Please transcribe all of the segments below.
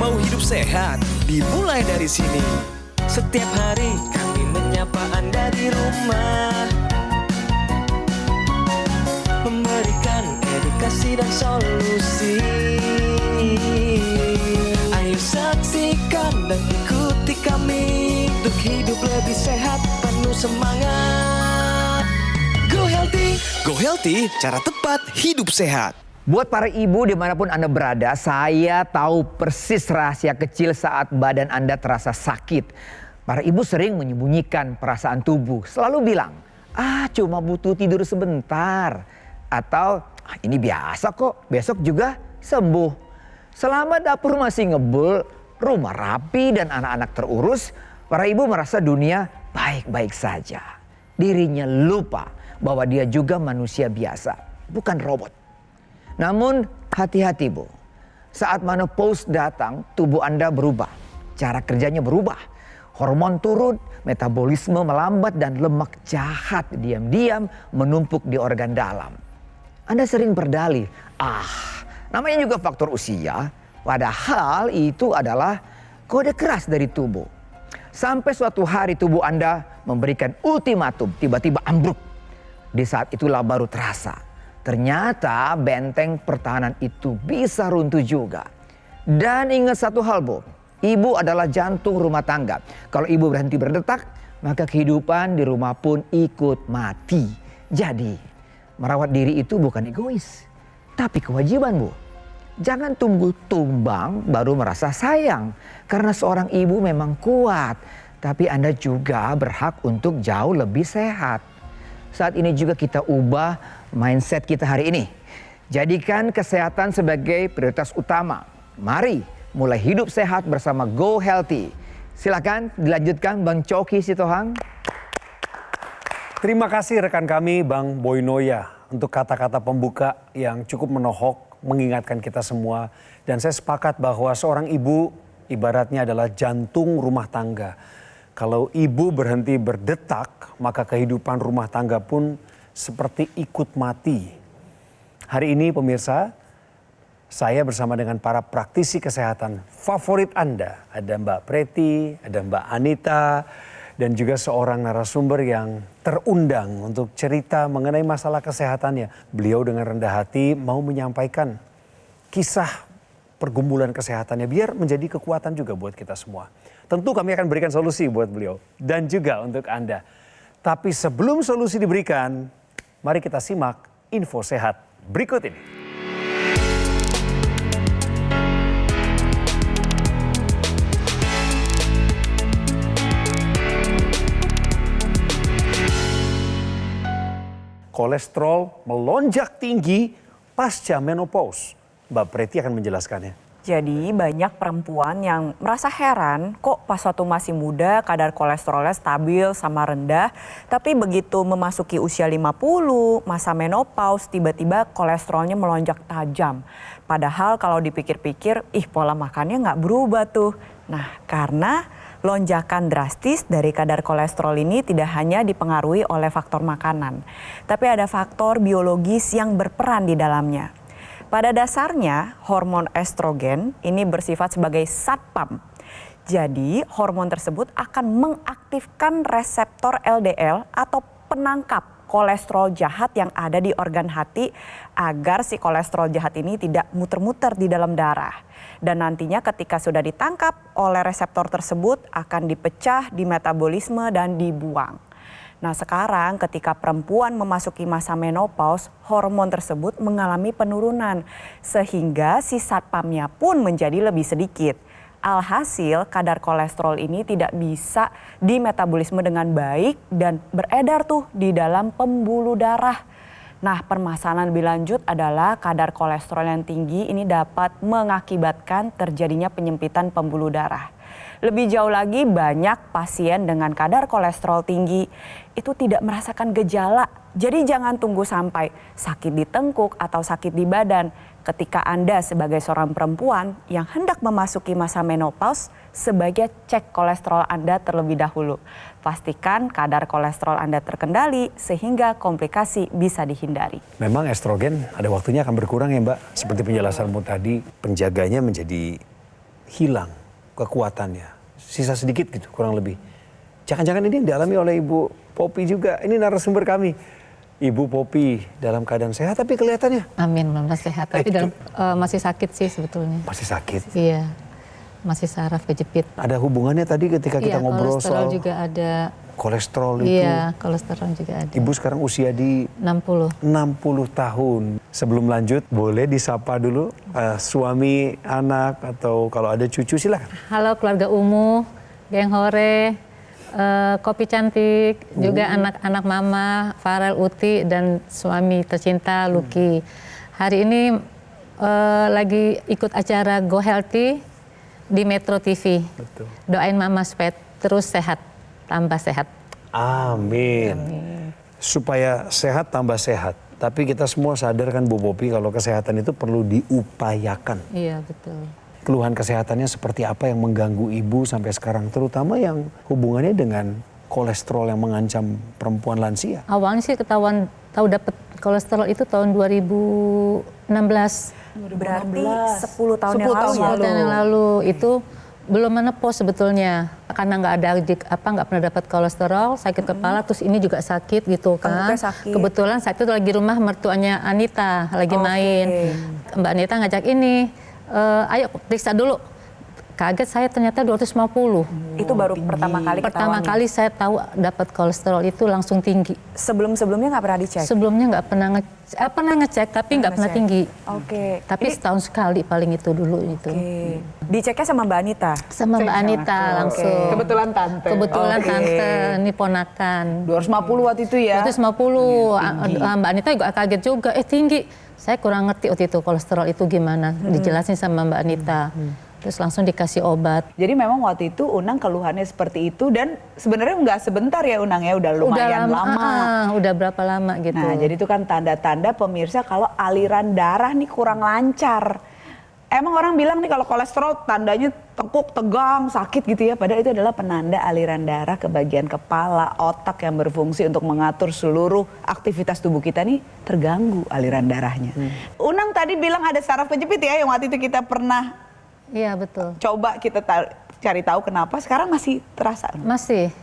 Mau hidup sehat, dimulai dari sini. Setiap hari kami menyapa Anda di rumah, memberikan edukasi dan solusi. Ayo saksikan dan ikuti kami untuk hidup lebih sehat, penuh semangat. Go Healthy. Go Healthy, cara tepat hidup sehat. Buat para ibu dimanapun Anda berada, saya tahu persis rahasia kecil saat badan Anda terasa sakit. Para ibu sering menyembunyikan perasaan tubuh, selalu bilang, cuma butuh tidur sebentar. Atau, ini biasa kok, besok juga sembuh. Selama dapur masih ngebul, rumah rapi dan anak-anak terurus, para ibu merasa dunia baik-baik saja. Dirinya lupa bahwa dia juga manusia biasa, bukan robot. Namun hati-hati Bu, saat menopause datang tubuh Anda berubah, cara kerjanya berubah. Hormon turun, metabolisme melambat dan lemak jahat diam-diam menumpuk di organ dalam. Anda sering berdalih, namanya juga faktor usia, padahal itu adalah kode keras dari tubuh. Sampai suatu hari tubuh Anda memberikan ultimatum, tiba-tiba ambruk. Di saat itulah baru terasa. Ternyata benteng pertahanan itu bisa runtuh juga. Dan ingat satu hal Bu, ibu adalah jantung rumah tangga. Kalau ibu berhenti berdetak, maka kehidupan di rumah pun ikut mati. Jadi, merawat diri itu bukan egois, tapi kewajiban Bu. Jangan tunggu tumbang baru merasa sayang. Karena seorang ibu memang kuat, tapi Anda juga berhak untuk jauh lebih sehat. Saat ini juga kita ubah mindset kita hari ini. Jadikan kesehatan sebagai prioritas utama. Mari mulai hidup sehat bersama Go Healthy. Silakan dilanjutkan Bang Coki Sitohang. Terima kasih rekan kami Bang Boy Noya untuk kata-kata pembuka yang cukup menohok, mengingatkan kita semua. Dan saya sepakat bahwa seorang ibu ibaratnya adalah jantung rumah tangga. Kalau ibu berhenti berdetak, maka kehidupan rumah tangga pun seperti ikut mati. Hari ini pemirsa, saya bersama dengan para praktisi kesehatan favorit Anda. Ada Mbak Preti, ada Mbak Anita, dan juga seorang narasumber yang terundang untuk cerita mengenai masalah kesehatannya. Beliau dengan rendah hati mau menyampaikan kisah pergumulan kesehatannya biar menjadi kekuatan juga buat kita semua. Tentu kami akan berikan solusi buat beliau dan juga untuk Anda. Tapi sebelum solusi diberikan, mari kita simak info sehat berikut ini. Kolesterol melonjak tinggi pasca menopause. Mbak Preti akan menjelaskannya. Jadi banyak perempuan yang merasa heran kok pas waktu masih muda kadar kolesterolnya stabil sama rendah. Tapi begitu memasuki usia 50, masa menopause tiba-tiba kolesterolnya melonjak tajam. Padahal kalau dipikir-pikir pola makannya nggak berubah tuh. Nah karena lonjakan drastis dari kadar kolesterol ini tidak hanya dipengaruhi oleh faktor makanan. Tapi ada faktor biologis yang berperan di dalamnya. Pada dasarnya hormon estrogen ini bersifat sebagai satpam. Jadi hormon tersebut akan mengaktifkan reseptor LDL atau penangkap kolesterol jahat yang ada di organ hati agar si kolesterol jahat ini tidak muter-muter di dalam darah. Dan nantinya ketika sudah ditangkap oleh reseptor tersebut akan dipecah di metabolisme dan dibuang. Nah sekarang ketika perempuan memasuki masa menopause, hormon tersebut mengalami penurunan sehingga si satpamnya pun menjadi lebih sedikit. Alhasil kadar kolesterol ini tidak bisa dimetabolisme dengan baik dan beredar tuh di dalam pembuluh darah. Nah permasalahan lebih lanjut adalah kadar kolesterol yang tinggi ini dapat mengakibatkan terjadinya penyempitan pembuluh darah. Lebih jauh lagi banyak pasien dengan kadar kolesterol tinggi itu tidak merasakan gejala. Jadi jangan tunggu sampai sakit di tengkuk atau sakit di badan. Ketika Anda sebagai seorang perempuan yang hendak memasuki masa menopause, sebaiknya cek kolesterol Anda terlebih dahulu. Pastikan kadar kolesterol Anda terkendali sehingga komplikasi bisa dihindari. Memang estrogen ada waktunya akan berkurang ya Mbak. Seperti penjelasanmu tadi, penjaganya menjadi hilang kekuatannya. Sisa sedikit gitu kurang lebih. Jangan-jangan ini yang dialami oleh Ibu Popi juga. Ini narasumber kami. Ibu Popi dalam keadaan sehat tapi kelihatannya. Amin, mudah sehat. Tapi masih sakit sih sebetulnya. Masih sakit. Iya, masih saraf kejepit. Ada hubungannya tadi ketika kita ngobrol soal kolesterol juga ada. Kolesterol itu. Iya, kolesterol juga ada. Ibu sekarang usia di 60. 60 tahun. Sebelum lanjut, boleh disapa dulu suami, anak, atau kalau ada cucu silakan. Halo keluarga Umu, geng Hore, Kopi Cantik, juga anak-anak Mama, Farel, Uti, dan suami tercinta Lucky. Hari ini lagi ikut acara Go Healthy di Metro TV. Betul. Doain Mama supaya terus sehat, tambah sehat. Amin. Supaya sehat tambah sehat. Tapi kita semua sadar kan Bu Popi kalau kesehatan itu perlu diupayakan. Iya, betul. Keluhan kesehatannya seperti apa yang mengganggu ibu sampai sekarang, terutama yang hubungannya dengan kolesterol yang mengancam perempuan lansia. Awalnya sih ketahuan tahu dapat kolesterol itu tahun 2016. Berarti 10 tahun yang 10 lalu ya? tahun yang lalu itu belum menepos sebetulnya karena nggak ada nggak pernah dapat kolesterol, sakit kepala, terus ini juga sakit gitu kan. Sakit. Kebetulan saat itu lagi rumah mertuanya Anita lagi main. Mbak Anita ngajak ini, ayo periksa dulu. Kaget saya ternyata 250. Itu baru pertama kali Pertama ketahuan. kali saya tahu dapat kolesterol itu langsung tinggi. Sebelum-sebelumnya nggak pernah dicek? Sebelumnya nggak pernah pernah ngecek tapi nggak pernah tinggi. Oke. Tapi setahun sekali paling itu dulu itu. Oke. Diceknya sama Mbak Anita? Sama Mbak Anita langsung. Kebetulan tante. Kebetulan Oke. tante, ini ponakan. 250 waktu itu ya. 250, Mbak Anita juga kaget juga, tinggi. Saya kurang ngerti waktu itu kolesterol itu gimana, dijelasin sama Mbak Anita. Terus langsung dikasih obat. Jadi memang waktu itu Unang keluhannya seperti itu dan sebenarnya nggak sebentar ya Unang ya, udah lumayan lama. Udah berapa lama gitu. Nah jadi itu kan tanda-tanda pemirsa kalau aliran darah nih kurang lancar. Emang orang bilang nih kalau kolesterol tandanya tekuk, tegang, sakit gitu ya. Padahal itu adalah penanda aliran darah ke bagian kepala, otak yang berfungsi untuk mengatur seluruh aktivitas tubuh kita nih terganggu aliran darahnya. Unang tadi bilang ada saraf kejepit ya yang waktu itu kita pernah Iya betul. coba kita cari tahu kenapa sekarang masih terasa. Masih.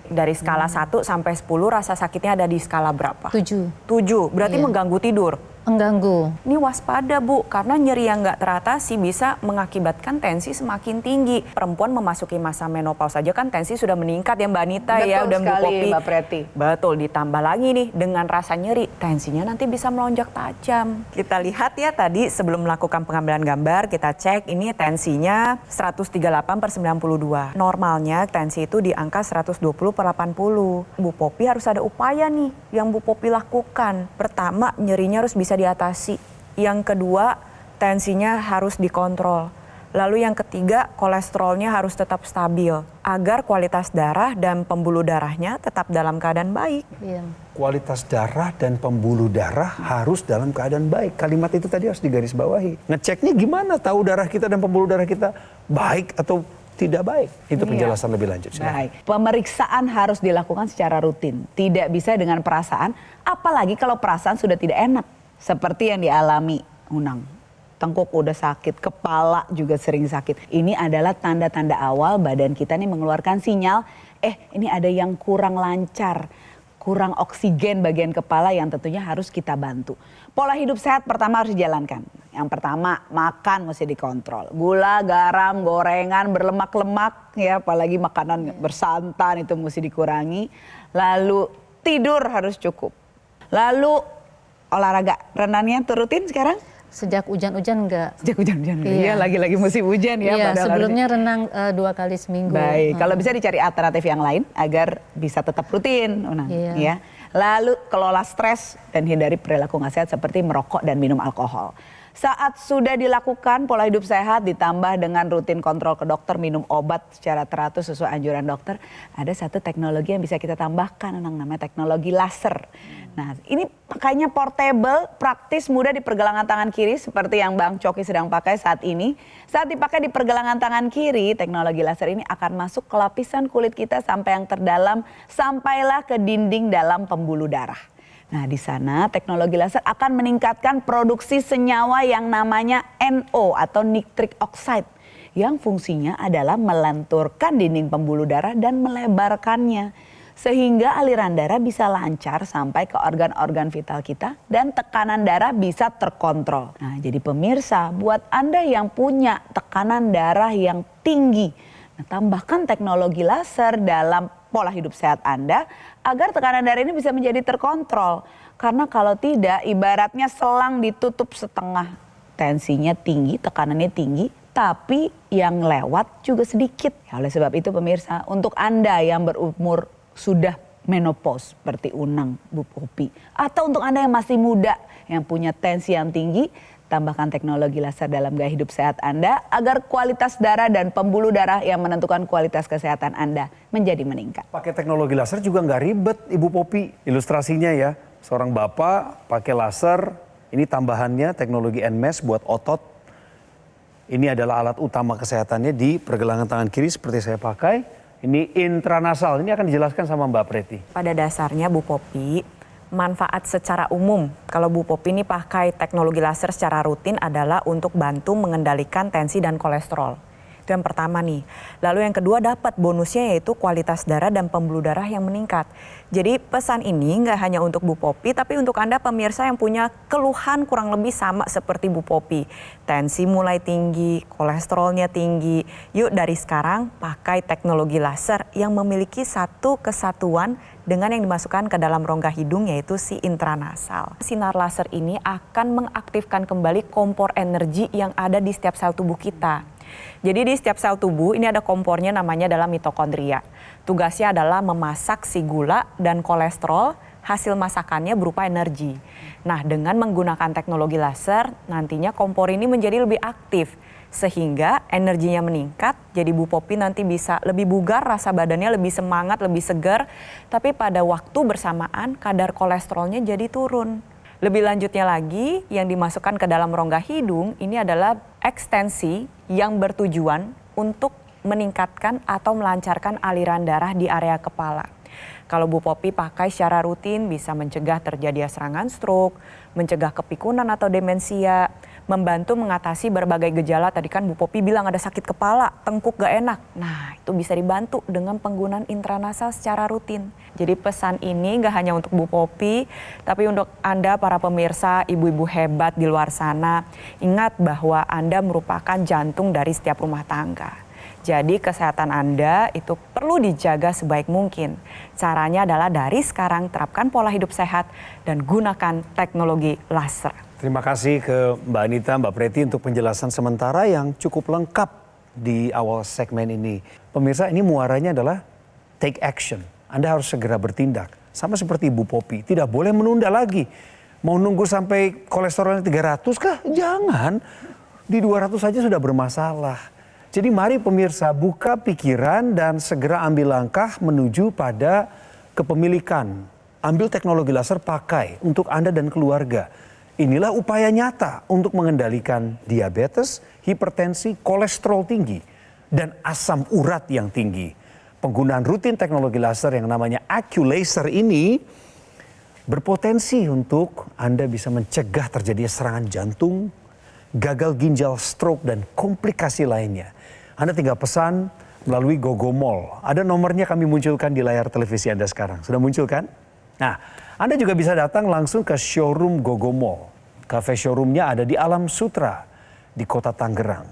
Dari skala 1 sampai 10 rasa sakitnya ada di skala berapa? 7. 7, berarti Iya. mengganggu tidur. Mengganggu. Ini waspada Bu, karena nyeri yang nggak teratasi bisa mengakibatkan tensi semakin tinggi. Perempuan memasuki masa menopause saja kan tensi sudah meningkat ya Mbak Anita ya, Betul udah Bu sekali, Popi. Mbak Preti. Betul, ditambah lagi nih dengan rasa nyeri, tensinya nanti bisa melonjak tajam. Kita lihat ya tadi sebelum melakukan pengambilan gambar, kita cek ini tensinya 138/92. Normalnya tensi itu di angka 120/80. Bu Popi harus ada upaya nih yang Bu Popi lakukan. Pertama, nyerinya harus bisa diatasi. Yang kedua, tensinya harus dikontrol. Lalu yang ketiga, kolesterolnya harus tetap stabil agar kualitas darah dan pembuluh darahnya tetap dalam keadaan baik. Iya. Kualitas darah dan pembuluh darah harus dalam keadaan baik. Kalimat itu tadi harus digarisbawahi. Ngeceknya gimana tahu darah kita dan pembuluh darah kita baik atau tidak baik? Itu penjelasan lebih lanjut. Silakan. Baik, pemeriksaan harus dilakukan secara rutin. Tidak bisa dengan perasaan, apalagi kalau perasaan sudah tidak enak. Seperti yang dialami Unang. Tengkuk udah sakit, kepala juga sering sakit. Ini adalah tanda-tanda awal badan kita nih mengeluarkan sinyal, ini ada yang kurang lancar, kurang oksigen bagian kepala yang tentunya harus kita bantu. Pola hidup sehat pertama harus dijalankan. Yang pertama, makan mesti dikontrol. Gula, garam, gorengan, berlemak-lemak, ya apalagi makanan bersantan itu mesti dikurangi. Lalu tidur harus cukup. Lalu olahraga, renangnya turutin sekarang? Sejak hujan-hujan enggak. Sejak hujan-hujan, Iya. iya lagi-lagi musim hujan ya. Iya, padahal sebelumnya renang 2 kali seminggu. baik, kalau bisa dicari alternatif yang lain agar bisa tetap rutin, Unang. Iya. Ya. Lalu kelola stres dan hindari perilaku nggak sehat seperti merokok dan minum alkohol. Saat sudah dilakukan pola hidup sehat ditambah dengan rutin kontrol ke dokter, minum obat secara teratur sesuai anjuran dokter, ada satu teknologi yang bisa kita tambahkan, Unang, namanya teknologi laser. Nah, ini pakainya portable, praktis, mudah di pergelangan tangan kiri seperti yang Bang Coki sedang pakai saat ini. Saat dipakai di pergelangan tangan kiri, teknologi laser ini akan masuk ke lapisan kulit kita sampai yang terdalam, sampailah ke dinding dalam pembuluh darah. Nah, di sana teknologi laser akan meningkatkan produksi senyawa yang namanya NO atau nitric oxide yang fungsinya adalah melenturkan dinding pembuluh darah dan melebarkannya. Sehingga aliran darah bisa lancar sampai ke organ-organ vital kita dan tekanan darah bisa terkontrol. Nah, jadi pemirsa, buat Anda yang punya tekanan darah yang tinggi, nah, tambahkan teknologi laser dalam pola hidup sehat Anda agar tekanan darah ini bisa menjadi terkontrol. Karena kalau tidak, ibaratnya selang ditutup setengah, tensinya tinggi, tekanannya tinggi, tapi yang lewat juga sedikit. Ya, oleh sebab itu pemirsa, untuk Anda yang berumur sudah menopause seperti Unang, Bu Popi, atau untuk Anda yang masih muda yang punya tensi yang tinggi, tambahkan teknologi laser dalam gaya hidup sehat Anda agar kualitas darah dan pembuluh darah yang menentukan kualitas kesehatan Anda menjadi meningkat. Pakai teknologi laser juga nggak ribet, Ibu Popi. Ilustrasinya ya, seorang bapak pakai laser, ini tambahannya teknologi NMES buat otot. Ini adalah alat utama kesehatannya di pergelangan tangan kiri seperti saya pakai. Ini intranasal, ini akan dijelaskan sama Mbak Preti. Pada dasarnya Bu Popi, manfaat secara umum kalau Bu Popi ini pakai teknologi laser secara rutin adalah untuk bantu mengendalikan tensi dan kolesterol. Itu yang pertama nih. Lalu yang kedua dapat bonusnya yaitu kualitas darah dan pembuluh darah yang meningkat. Jadi pesan ini nggak hanya untuk Bu Popi tapi untuk Anda pemirsa yang punya keluhan kurang lebih sama seperti Bu Popi. Tensi mulai tinggi, kolesterolnya tinggi. Yuk dari sekarang pakai teknologi laser yang memiliki satu kesatuan dengan yang dimasukkan ke dalam rongga hidung yaitu si intranasal. Sinar laser ini akan mengaktifkan kembali kompor energi yang ada di setiap sel tubuh kita. Jadi di setiap sel tubuh ini ada kompornya namanya adalah mitokondria. Tugasnya adalah memasak si gula dan kolesterol, hasil masakannya berupa energi. Nah, dengan menggunakan teknologi laser nantinya kompor ini menjadi lebih aktif sehingga energinya meningkat. Jadi Bu Popi nanti bisa lebih bugar, rasa badannya lebih semangat, lebih segar, tapi pada waktu bersamaan kadar kolesterolnya jadi turun. Lebih lanjutnya lagi, yang dimasukkan ke dalam rongga hidung ini adalah ekstensi yang bertujuan untuk meningkatkan atau melancarkan aliran darah di area kepala. Kalau Bu Popi pakai secara rutin bisa mencegah terjadinya serangan stroke, mencegah kepikunan atau demensia, membantu mengatasi berbagai gejala. Tadi kan Bu Popi bilang ada sakit kepala, tengkuk gak enak. Nah, itu bisa dibantu dengan penggunaan intranasal secara rutin. Jadi pesan ini gak hanya untuk Bu Popi, tapi untuk Anda para pemirsa, ibu-ibu hebat di luar sana. Ingat bahwa Anda merupakan jantung dari setiap rumah tangga. Jadi kesehatan Anda itu perlu dijaga sebaik mungkin. Caranya adalah dari sekarang terapkan pola hidup sehat dan gunakan teknologi laser. Terima kasih ke Mbak Anita, Mbak Preti untuk penjelasan sementara yang cukup lengkap di awal segmen ini. Pemirsa, ini muaranya adalah take action. Anda harus segera bertindak. Sama seperti Ibu Popi, tidak boleh menunda lagi. Mau nunggu sampai kolesterolnya 300 kah? Jangan. Di 200 saja sudah bermasalah. Jadi mari pemirsa buka pikiran dan segera ambil langkah menuju pada kepemilikan. Ambil teknologi laser pakai untuk Anda dan keluarga. Inilah upaya nyata untuk mengendalikan diabetes, hipertensi, kolesterol tinggi, dan asam urat yang tinggi. Penggunaan rutin teknologi laser yang namanya AccuLaser ini berpotensi untuk Anda bisa mencegah terjadinya serangan jantung, gagal ginjal, stroke, dan komplikasi lainnya. Anda tinggal pesan melalui GoGoMall. Ada nomornya kami munculkan di layar televisi Anda sekarang. Sudah muncul kan? Nah, Anda juga bisa datang langsung ke showroom GoGoMall. Cafe showroomnya ada di Alam Sutra, di Kota Tangerang.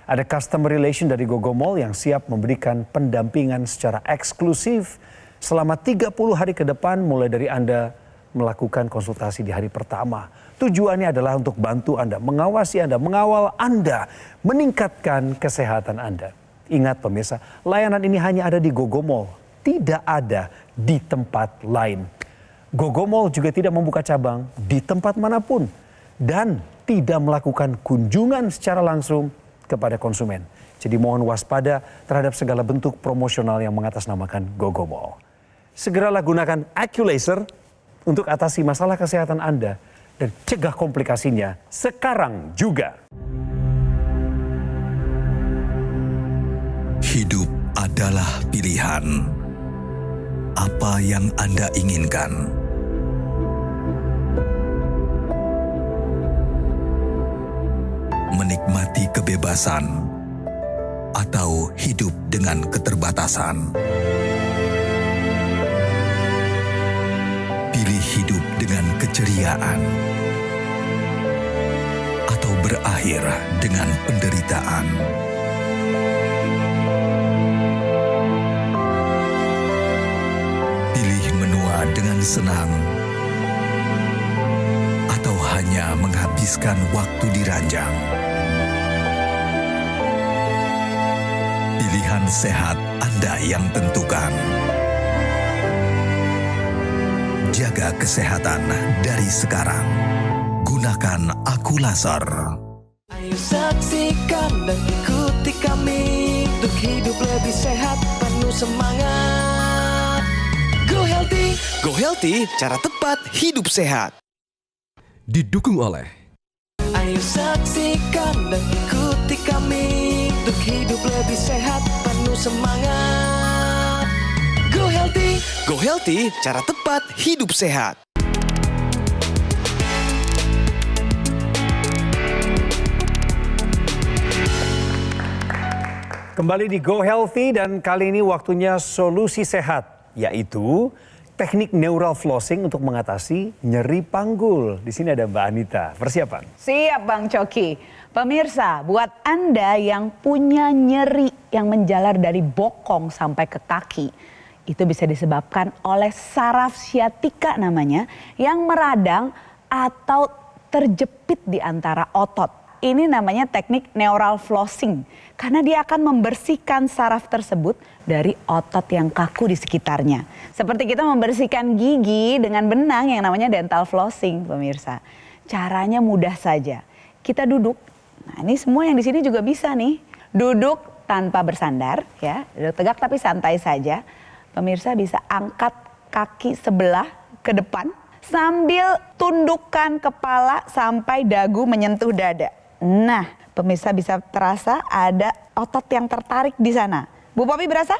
Ada customer relation dari GoGoMall yang siap memberikan pendampingan secara eksklusif selama 30 hari ke depan mulai dari Anda melakukan konsultasi di hari pertama. Tujuannya adalah untuk bantu Anda, mengawasi Anda, mengawal Anda, meningkatkan kesehatan Anda. Ingat pemirsa, layanan ini hanya ada di GoGoMall, tidak ada di tempat lain. GoGoMall juga tidak membuka cabang di tempat manapun dan tidak melakukan kunjungan secara langsung kepada konsumen. Jadi mohon waspada terhadap segala bentuk promosional yang mengatasnamakan GoGoMall. Segeralah gunakan AccuLaser untuk atasi masalah kesehatan Anda dan cegah komplikasinya sekarang juga. Hidup adalah pilihan. Apa yang Anda inginkan? Menikmati kebebasan atau hidup dengan keterbatasan. Pilih hidup dengan keceriaan atau berakhir dengan penderitaan. Pilih menua dengan senang atau hanya menghabiskan waktu di ranjang. Pilihan sehat Anda yang tentukan. Jaga kesehatan dari sekarang. Gunakan Aku Laser. Ayo saksikan dan ikuti kami untuk hidup lebih sehat, penuh semangat. Go Healthy, cara tepat hidup sehat. Didukung oleh Ayo saksikan dan ikuti kami untuk hidup lebih sehat, penuh semangat. Go Healthy, cara tepat hidup sehat. Kembali di Go Healthy dan kali ini waktunya solusi sehat, yaitu teknik neural flossing untuk mengatasi nyeri panggul. Di sini ada Mbak Anita. Persiapan? Siap Bang Coki. Pemirsa, buat Anda yang punya nyeri yang menjalar dari bokong sampai ke kaki, itu bisa disebabkan oleh saraf sciatica namanya yang meradang atau terjepit di antara otot. Ini namanya teknik neural flossing karena dia akan membersihkan saraf tersebut dari otot yang kaku di sekitarnya. Seperti kita membersihkan gigi dengan benang yang namanya dental flossing, pemirsa. Caranya mudah saja. Kita duduk. Nah, ini semua yang di sini juga bisa nih. Duduk tanpa bersandar, ya. Duduk tegak tapi santai saja. Pemirsa bisa angkat kaki sebelah ke depan sambil tundukkan kepala sampai dagu menyentuh dada. Nah, pemirsa bisa terasa ada otot yang tertarik di sana. Bu Popi berasa?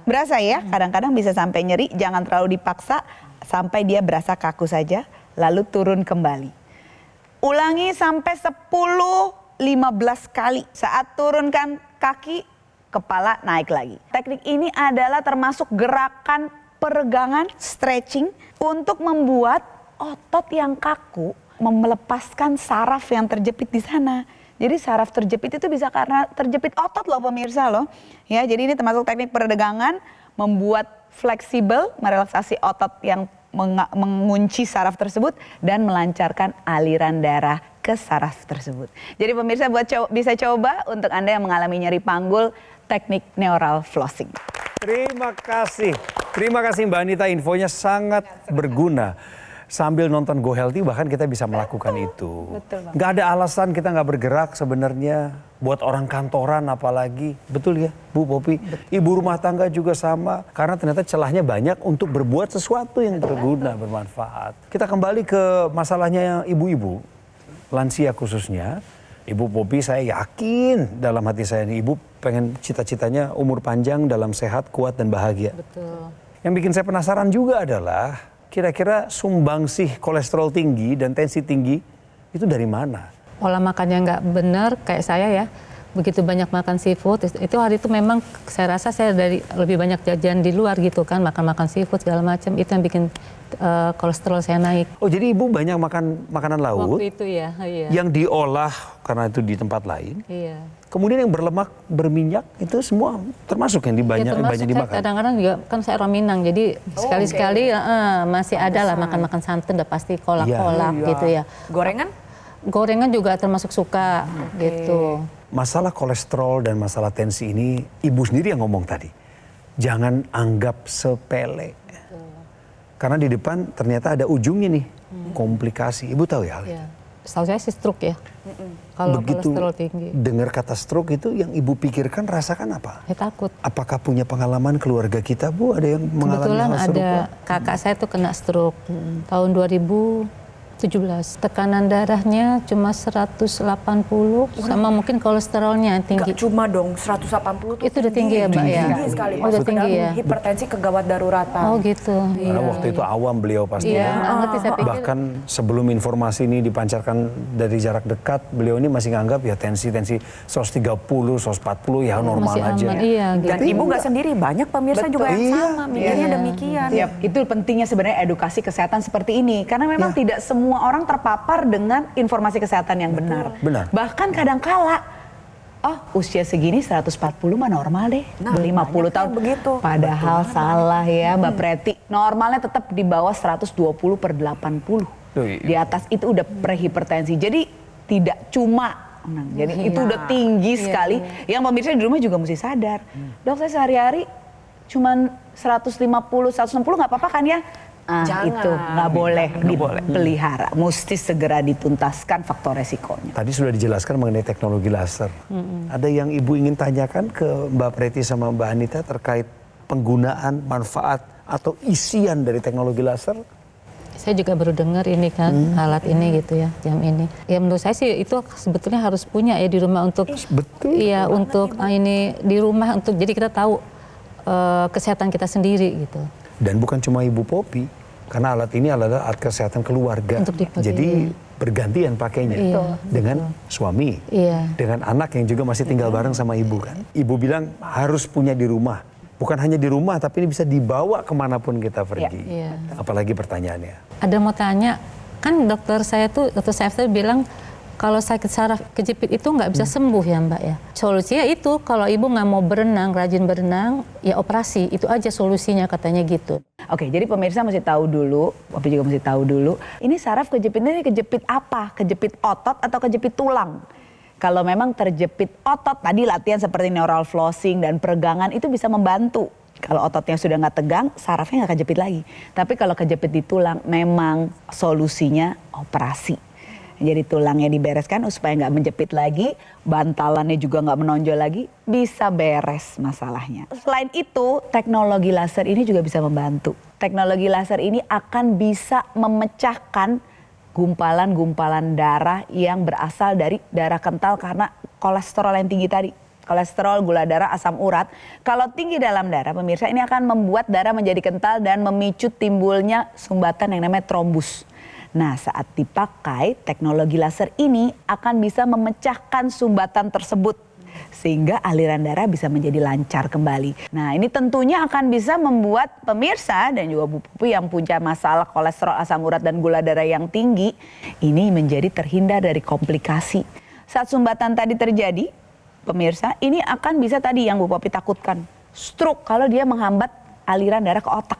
Berasa ya? Kadang-kadang bisa sampai nyeri, jangan terlalu dipaksa sampai dia berasa kaku saja, lalu turun kembali. Ulangi sampai 10-15 kali. Saat turunkan kaki, kepala naik lagi. Teknik ini adalah termasuk gerakan peregangan, stretching, untuk membuat otot yang kaku melepaskan saraf yang terjepit di sana. Jadi saraf terjepit itu bisa karena terjepit otot loh pemirsa loh. Ya, jadi ini termasuk teknik peregangan, membuat fleksibel, merelaksasi otot yang mengunci saraf tersebut dan melancarkan aliran darah ke saraf tersebut. Jadi pemirsa bisa coba untuk Anda yang mengalami nyeri panggul, teknik neural flossing. Terima kasih Mbak Anita, infonya sangat berguna. Sambil nonton Go Healthy bahkan kita bisa melakukan itu. Betul, Bang. Gak ada alasan kita gak bergerak sebenarnya. Buat orang kantoran apalagi. Betul ya Bu Popi? Ibu rumah tangga juga sama. Karena ternyata celahnya banyak untuk berbuat sesuatu yang berguna, bermanfaat. Kita kembali ke masalahnya ibu-ibu. Lansia khususnya. Ibu Popi, saya yakin dalam hati saya nih, Ibu pengen cita-citanya umur panjang, dalam sehat, kuat dan bahagia. Betul. Yang bikin saya penasaran juga adalah kira-kira sumbangsih kolesterol tinggi dan tensi tinggi itu dari mana? Pola makannya nggak benar kayak saya ya. Begitu banyak makan seafood, itu hari itu memang saya rasa saya dari lebih banyak jajan di luar gitu kan, makan seafood segala macam, itu yang bikin kolesterol saya naik. Oh, jadi Ibu banyak makan makanan laut? Waktu itu ya, iya. Yang diolah karena itu di tempat lain? Iya. Kemudian yang berlemak, berminyak, itu semua termasuk yang banyak dimakan? Kadang-kadang juga, kan saya orang Minang, jadi sekali-sekali masih ada lah makan-makan santan, udah pasti kolak-kolak gitu ya. Gorengan? Gorengan juga termasuk suka gitu. Masalah kolesterol dan masalah tensi ini, Ibu sendiri yang ngomong tadi. Jangan anggap sepele. Karena di depan ternyata ada ujungnya nih, komplikasi. Ibu tahu ya hal itu? Setahu saya sih stroke ya. Kalau kolesterol tinggi. Dengar kata stroke itu yang Ibu pikirkan, rasakan apa? Saya takut. Apakah punya pengalaman keluarga kita, Bu? Ada yang mengalami Kebetulan hal serupa? ada kakak saya tuh kena stroke tahun 2011 17. Tekanan darahnya cuma 180, sama mungkin kolesterolnya tinggi. Gak cuma dong, 180 tuh Itu udah tinggi ya, Mbak, ya? Tinggi sekali. Oh, udah tinggi ya? Hipertensi kegawat daruratan. Oh gitu. Karena waktu itu awam beliau pasti. Iya, nggak ngerti, saya pikir. Bahkan sebelum informasi ini dipancarkan dari jarak dekat, beliau ini masih nganggap ya tensi 130, 140 ya normal Masih aja. aman, iya gitu. Dan ibu nggak sendiri, banyak pemirsa juga yang sama, mikirnya demikian. Yap, itu pentingnya sebenarnya edukasi kesehatan seperti ini. Karena memang tidak semua orang terpapar dengan informasi kesehatan yang benar. Benar. Bahkan kadang-kala, usia segini 140 mah normal deh. 50 tahun. Begitu. Padahal salah ya Mbak Preti. Normalnya tetap di bawah 120/80. Di atas itu udah prehipertensi. Jadi tidak cuma. Jadi itu udah tinggi sekali. Yang pemirsa di rumah juga mesti sadar. Dok, saya sehari-hari cuman 150, 160 nggak apa-apa kan ya? Jangan. Itu nggak boleh dipelihara. Mesti segera dituntaskan faktor resikonya. Tadi sudah dijelaskan mengenai teknologi laser. Ada yang ibu ingin tanyakan ke Mbak Preti sama Mbak Anita terkait penggunaan, manfaat atau isian dari teknologi laser? Saya juga baru dengar ini kan, alat ini gitu ya, jam ini. Ya menurut saya sih itu sebetulnya harus punya ya di rumah untuk, betul. Iya untuk ini di rumah untuk jadi kita tahu kesehatan kita sendiri gitu. Dan bukan cuma Ibu Popi, karena alat ini adalah alat kesehatan keluarga. Untuk dipakai, jadi iya. bergantian pakainya dengan suami, dengan anak yang juga masih tinggal bareng sama ibu kan. Ibu bilang harus punya di rumah, bukan hanya di rumah tapi ini bisa dibawa kemanapun kita pergi. Apalagi pertanyaannya. Ada mau tanya, kan dokter saya bilang kalau sakit saraf kejepit itu nggak bisa sembuh ya Mbak ya. Solusinya itu kalau ibu nggak mau berenang, rajin berenang, ya operasi. Itu aja solusinya katanya gitu. Oke, jadi pemirsa mesti tahu dulu, Popi juga mesti tahu dulu, ini saraf kejepitnya ini kejepit apa? Kejepit otot atau kejepit tulang? Kalau memang terjepit otot, tadi latihan seperti neural flossing dan peregangan itu bisa membantu. Kalau ototnya sudah nggak tegang, sarafnya nggak kejepit lagi. Tapi kalau kejepit di tulang, memang solusinya operasi. Jadi tulangnya dibereskan supaya nggak menjepit lagi, bantalannya juga nggak menonjol lagi, bisa beres masalahnya. Selain itu, teknologi laser ini juga bisa membantu. Teknologi laser ini akan bisa memecahkan gumpalan-gumpalan darah yang berasal dari darah kental karena kolesterol yang tinggi tadi. Kolesterol, gula darah, asam urat. Kalau tinggi dalam darah, pemirsa, ini akan membuat darah menjadi kental dan memicu timbulnya sumbatan yang namanya trombus. Nah, saat dipakai, teknologi laser ini akan bisa memecahkan sumbatan tersebut. Sehingga aliran darah bisa menjadi lancar kembali. Nah, ini tentunya akan bisa membuat pemirsa dan juga Bu Popi yang punya masalah kolesterol, asam urat, dan gula darah yang tinggi, ini menjadi terhindar dari komplikasi. Saat sumbatan tadi terjadi, pemirsa, ini akan bisa tadi yang Bu Popi takutkan. Stroke kalau dia menghambat aliran darah ke otak.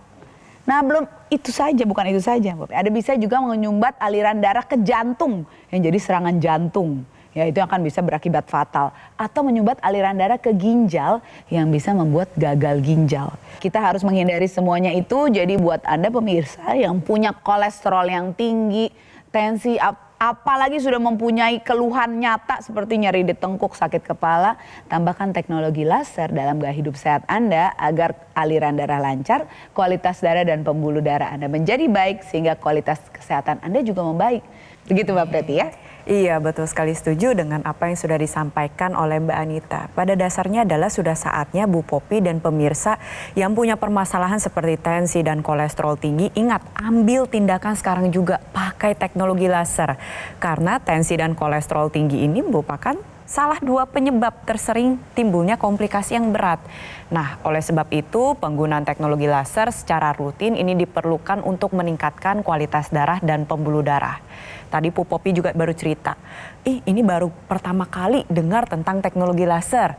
Nah, belum itu saja, bukan itu saja. Ada bisa juga menyumbat aliran darah ke jantung yang jadi serangan jantung. Ya, itu akan bisa berakibat fatal. Atau menyumbat aliran darah ke ginjal yang bisa membuat gagal ginjal. Kita harus menghindari semuanya itu. Jadi buat Anda pemirsa yang punya kolesterol yang tinggi, tensi, apalagi sudah mempunyai keluhan nyata seperti nyeri di tengkuk, sakit kepala, tambahkan teknologi laser dalam gaya hidup sehat Anda agar aliran darah lancar, kualitas darah dan pembuluh darah Anda menjadi baik sehingga kualitas kesehatan Anda juga membaik. Begitu Mbak Preti ya? Iya, betul sekali setuju dengan apa yang sudah disampaikan oleh Mbak Anita. Pada dasarnya adalah sudah saatnya Bu Popi dan pemirsa yang punya permasalahan seperti tensi dan kolesterol tinggi, ingat ambil tindakan sekarang juga, pakai teknologi laser. Karena tensi dan kolesterol tinggi ini merupakan salah dua penyebab tersering timbulnya komplikasi yang berat. Nah, oleh sebab itu penggunaan teknologi laser secara rutin ini diperlukan untuk meningkatkan kualitas darah dan pembuluh darah. Tadi Bu Popi juga baru cerita, ini baru pertama kali dengar tentang teknologi laser.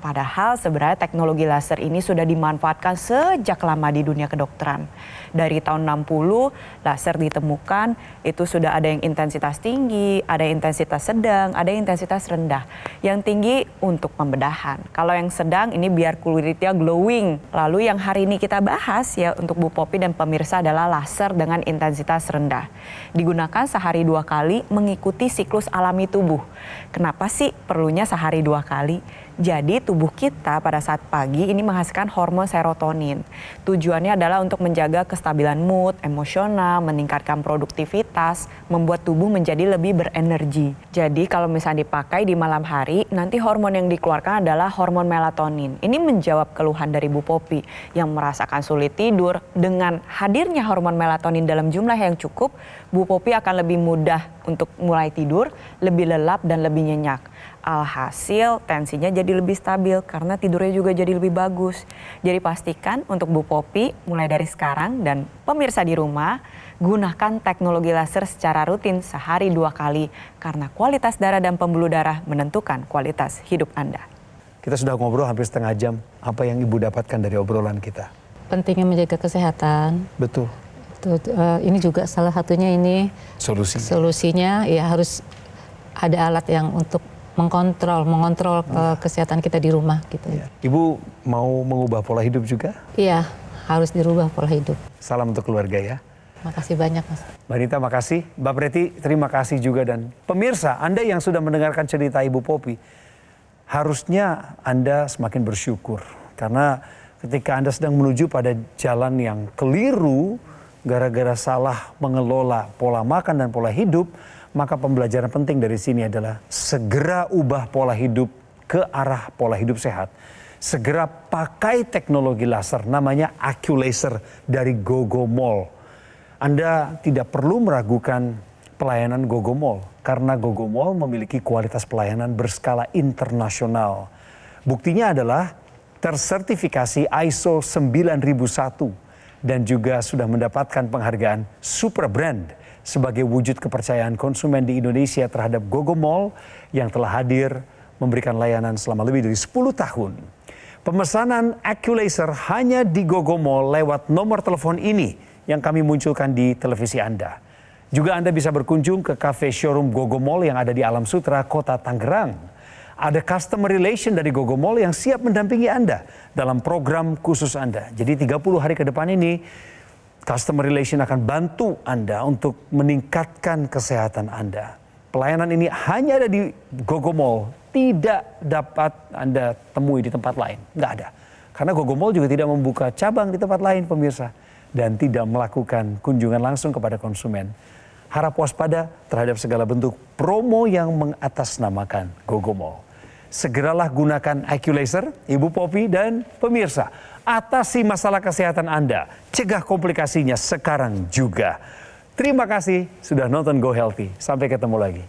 Padahal sebenarnya teknologi laser ini sudah dimanfaatkan sejak lama di dunia kedokteran. Dari tahun 60 laser ditemukan, itu sudah ada yang intensitas tinggi, ada yang intensitas sedang, ada yang intensitas rendah. Yang tinggi untuk pembedahan. Kalau yang sedang ini biar kulitnya glowing. Lalu yang hari ini kita bahas ya untuk Bu Popi dan pemirsa adalah laser dengan intensitas rendah. Digunakan sehari 2 kali mengikuti siklus alami tubuh. Kenapa sih perlunya sehari 2 kali? Jadi tubuh kita pada saat pagi ini menghasilkan hormon serotonin. Tujuannya adalah untuk menjaga kestabilan mood, emosional, meningkatkan produktivitas, membuat tubuh menjadi lebih berenergi. Jadi kalau misalnya dipakai di malam hari, nanti hormon yang dikeluarkan adalah hormon melatonin. Ini menjawab keluhan dari Bu Popi yang merasakan sulit tidur. Dengan hadirnya hormon melatonin dalam jumlah yang cukup, Bu Popi akan lebih mudah untuk mulai tidur, lebih lelap dan lebih nyenyak. Alhasil tensinya jadi lebih stabil karena tidurnya juga jadi lebih bagus. Jadi pastikan untuk Bu Popi mulai dari sekarang dan pemirsa di rumah, gunakan teknologi laser secara rutin sehari 2 kali karena kualitas darah dan pembuluh darah menentukan kualitas hidup Anda. Kita sudah ngobrol hampir setengah jam. Apa yang Ibu dapatkan dari obrolan kita? Pentingnya menjaga kesehatan. Betul. Ini juga salah satunya ini solusinya ya harus ada alat yang untuk mengontrol kesehatan kita di rumah gitu. Ya. Ibu mau mengubah pola hidup juga? Iya, harus dirubah pola hidup. Salam untuk keluarga ya. Makasih banyak, Mas. Mbak Nita makasih, Mbak Preti terima kasih juga, dan pemirsa Anda yang sudah mendengarkan cerita Ibu Popi, harusnya Anda semakin bersyukur karena ketika Anda sedang menuju pada jalan yang keliru gara-gara salah mengelola pola makan dan pola hidup, maka pembelajaran penting dari sini adalah segera ubah pola hidup ke arah pola hidup sehat. Segera pakai teknologi laser namanya AccuLaser dari Gogomall. Anda tidak perlu meragukan pelayanan Gogomall karena Gogomall memiliki kualitas pelayanan berskala internasional. Buktinya adalah tersertifikasi ISO 9001 dan juga sudah mendapatkan penghargaan Super Brand sebagai wujud kepercayaan konsumen di Indonesia terhadap Gogomall yang telah hadir memberikan layanan selama lebih dari 10 tahun. Pemesanan AccuLaser hanya di Gogomall lewat nomor telepon ini yang kami munculkan di televisi Anda. Juga Anda bisa berkunjung ke cafe showroom Gogomall yang ada di Alam Sutra, Kota Tangerang. Ada customer relation dari Gogomall yang siap mendampingi Anda dalam program khusus Anda. Jadi 30 hari ke depan ini, customer relation akan bantu Anda untuk meningkatkan kesehatan Anda. Pelayanan ini hanya ada di Gogomall, tidak dapat Anda temui di tempat lain. Nggak ada. Karena Gogomall juga tidak membuka cabang di tempat lain, pemirsa. Dan tidak melakukan kunjungan langsung kepada konsumen. Harap waspada terhadap segala bentuk promo yang mengatasnamakan Gogomall. Segeralah gunakan AccuLaser, Ibu Popi dan pemirsa. Atasi masalah kesehatan Anda, cegah komplikasinya sekarang juga. Terima kasih sudah nonton Go Healthy. Sampai ketemu lagi.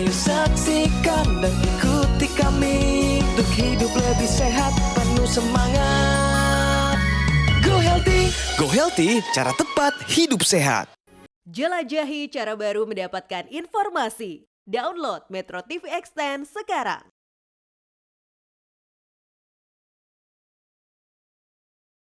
Saksikan dan ikuti kami untuk hidup lebih sehat, penuh semangat. Go Healthy. Go Healthy, cara tepat hidup sehat. Jelajahi cara baru mendapatkan informasi. Download Metro TV Extend sekarang.